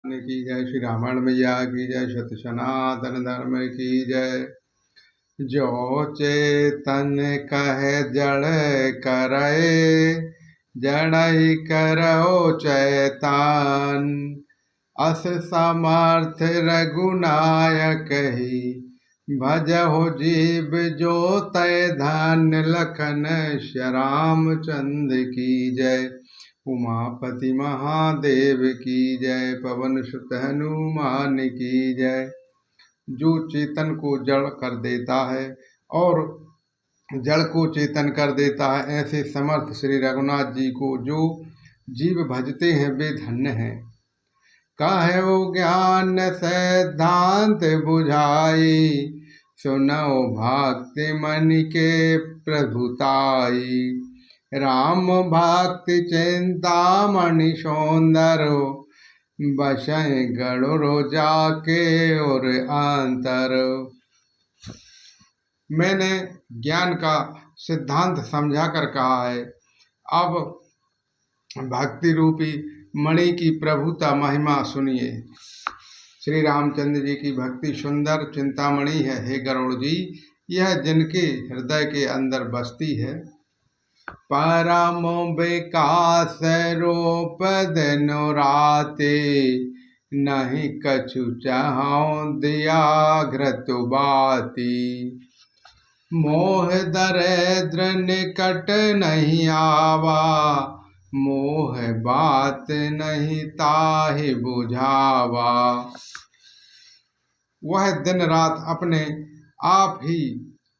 की जय। श्री रामायण मैया की जय। सत्य सनातन धर्म की जय। जो चेतन कहे जड़ करए, जड़ई करो चैतन। अस समर्थ रघुनायक ही, भजहु जीव जो तय धन। लखन श्याम चंद्र की जय। उमापति महादेव की जय। पवन सुत हनुमान की जय। जो चेतन को जड़ कर देता है और जड़ को चेतन कर देता है, ऐसे समर्थ श्री रघुनाथ जी को जो जीव भजते हैं वे धन्य हैं। कहो ज्ञान सिद्धांत बुझाई, सुनो भक्ति मन के प्रभुताई। राम भक्ति चिंतामणि सौंदर, बसै गरुड़ जाके और अंतर। मैंने ज्ञान का सिद्धांत समझा कर कहा है। अब भक्ति रूपी मणि की प्रभुता महिमा सुनिए। श्री रामचंद्र जी की भक्ति सुंदर चिंतामणि है। हे गरुड़ जी, यह जिनके हृदय के अंदर बसती है। परम विकास रूप दिनो राते, नहीं कछु चाहूं दिया घृत बाती। मोह दरिद्र निकट नहीं आवा, मोह बात नहीं ताहि बुझावा। वह दिन रात अपने आप ही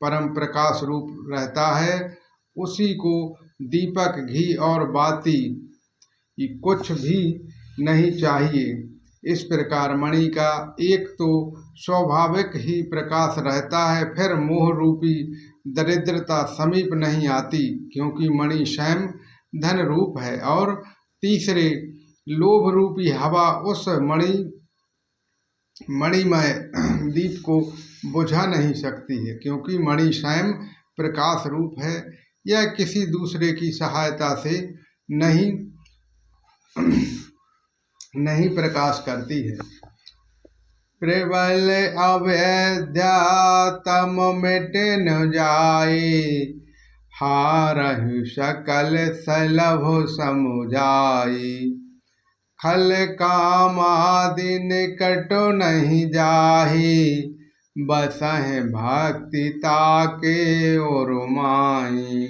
परम प्रकाश रूप रहता है। उसी को दीपक, घी और बाती कुछ भी नहीं चाहिए। इस प्रकार मणि का एक तो स्वाभाविक ही प्रकाश रहता है, फिर मोह रूपी दरिद्रता समीप नहीं आती, क्योंकि मणि स्वयं धन रूप है। और तीसरे लोभ रूपी हवा उस मणिमय दीप को बुझा नहीं सकती है, क्योंकि मणि स्वयं प्रकाश रूप है। यह किसी दूसरे की सहायता से नहीं प्रकाश करती है। प्रबल अवैध्या तम मिट न जाए, हारहु सकल सलभ समुझाई। खल काम आदि निकट नहीं जाहि, बसहि भक्ति ताके और माई।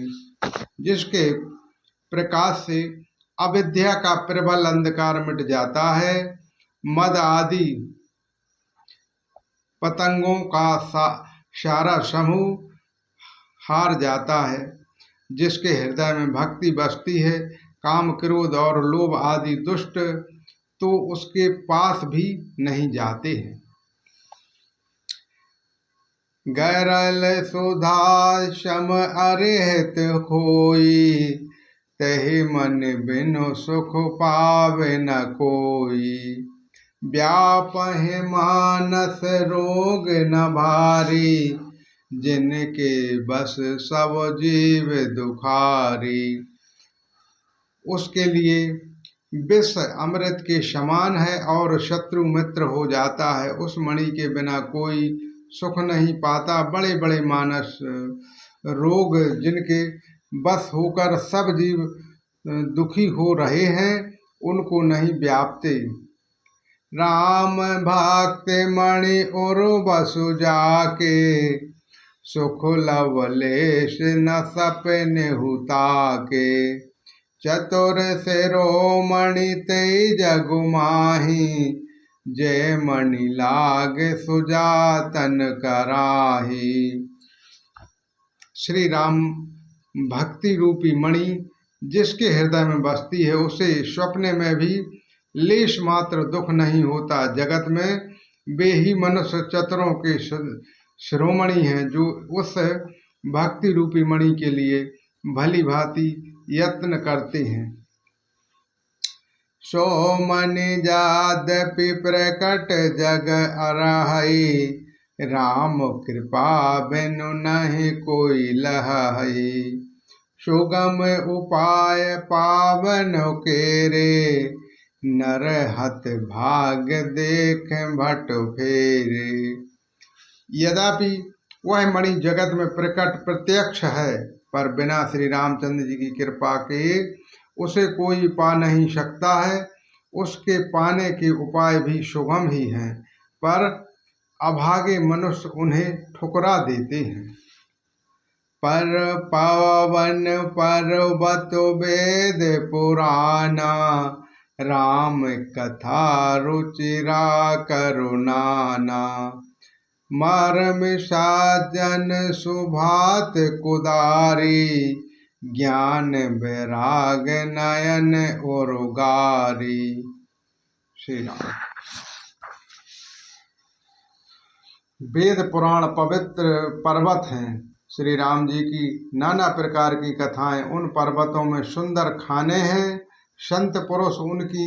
जिसके प्रकाश से अविद्या का प्रबल अंधकार मिट जाता है, मद आदि पतंगों का सारा समूह हार जाता है। जिसके हृदय में भक्ति बसती है, काम, क्रोध और लोभ आदि दुष्ट तो उसके पास भी नहीं जाते हैं। गैरल सुधा सम अरिहत खोई, तहि मन बिनु सुख पावे न कोई। व्यापहि मानस रोग न भारी, जिनके बस सब जीव दुखारी। उसके लिए विष अमृत के समान है और शत्रु मित्र हो जाता है। उस मणि के बिना कोई सुख नहीं पाता। बड़े बड़े मानस रोग जिनके बस होकर सब जीव दुखी हो रहे हैं, उनको नहीं व्यापते। राम भक्त मणि और बसु जाके, सुख लवलेश न सपने हुताके। चतुर शिरोमणि तेज जगु माही, जय मणि लाग सुजातन कराही। श्री राम भक्ति रूपी मणि जिसके हृदय में बसती है, उसे स्वप्न में भी लेश मात्र दुख नहीं होता। जगत में वे ही मनुष्य चतुरों के शिरोमणि हैं, जो उस भक्ति रूपी मणि के लिए भली भांति यत्न करते हैं। सो मणि जादपि प्रकट जग अरहई, राम कृपा बिनु नहीं कोई लहई। सुगम उपाय पावन केरे, नरहत भाग्य देख भट फेरे। यद्यपि वह मणि जगत में प्रकट प्रत्यक्ष है, पर बिना श्री रामचंद्र जी की कृपा के उसे कोई पा नहीं सकता है। उसके पाने के उपाय भी सुगम ही हैं, पर अभागे मनुष्य उन्हें ठुकरा देते हैं। पर पावन पर्वत वेद पुराना, राम कथा रुचिरा करुणाना। मर्म साजन सुभात कुदारी, ज्ञान वैराग नयन उरुगारी। श्री राम। वेद पुराण पवित्र पर्वत हैं। श्री राम जी की नाना प्रकार की कथाएं उन पर्वतों में सुंदर खाने हैं। संत पुरुष उनकी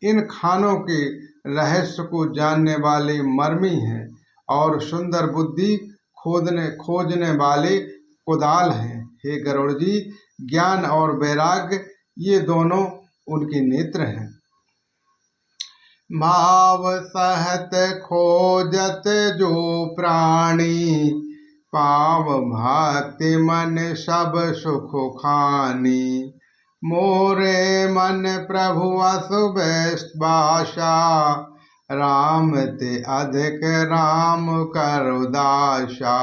इन खानों के रहस्य को जानने वाले मर्मी हैं और सुंदर बुद्धि खोजने वाले कुदाल हैं। हे गरुड़ जी, ज्ञान और वैराग्य ये दोनों उनके नेत्र हैं। भाव सहत खोजत जो प्राणी, पाव भक्ति मन सब सुख खानी। मोरे मन प्रभु असुबेशबाशा, राम ते अधिक राम करो दासा।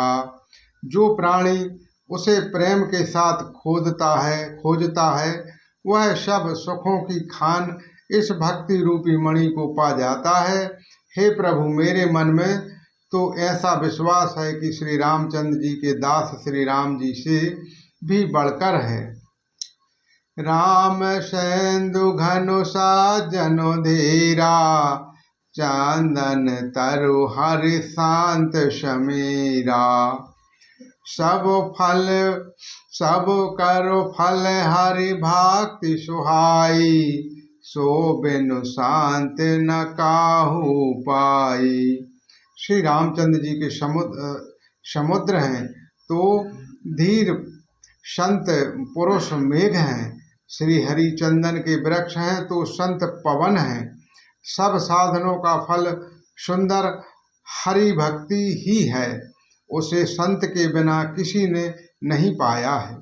जो प्राणी उसे प्रेम के साथ खोजता है वह सब सुखों की खान इस भक्ति रूपी मणि को पा जाता है। हे प्रभु, मेरे मन में तो ऐसा विश्वास है कि श्री रामचंद्र जी के दास श्री राम जी से भी बढ़कर है। राम सेंदु घनु साजनो धीरा, चंदन तरु हरि शांत समीरा। सब करो फल हरि भक्ति सुहाई, सो बिनु शांत न काहू पाई। श्री रामचंद्र जी के समुद्र हैं तो धीर संत पुरुष मेघ हैं। श्री हरि चंदन के वृक्ष हैं तो संत पवन हैं। सब साधनों का फल सुंदर हरि भक्ति ही है। उसे संत के बिना किसी ने नहीं पाया है।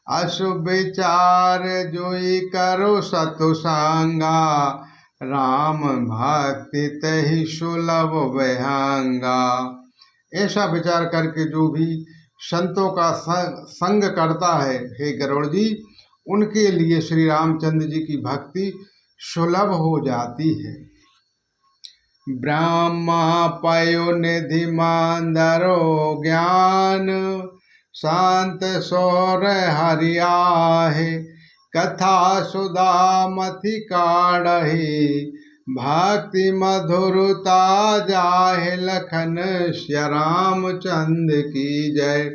अशुभ विचार जोई करो सतुसंगा, राम भक्ति तहि सुलभ विहंगा। ऐसा विचार करके जो भी संतों का संग करता है, हे गरुड़ जी, उनके लिए श्री रामचंद्र जी की भक्ति सुलभ हो जाती है। ब्रह्मा पयो निधि मांदरो ज्ञान, शांत सौर हरियाहे। कथा सुधा मथि काढ़हि, भक्ति मधुरता जाहे। लखन श्या रामचंद्र की जय,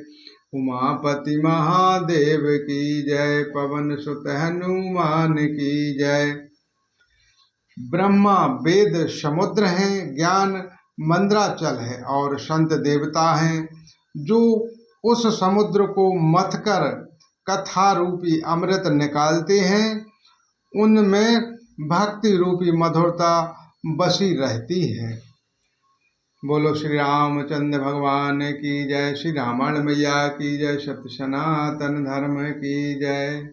उमापति महादेव की जय। पवन सुत हनुमान की जय। ब्रह्मा वेद समुद्र हैं, ज्ञान मंद्राचल है और संत देवता हैं जो उस समुद्र को मथकर कथा रूपी अमृत निकालते हैं। उनमें भक्ति रूपी मधुरता बसी रहती है। बोलो श्री रामचंद्र भगवान की जय। श्री रामायण मैया की जय। सत्य सनातन धर्म की जय।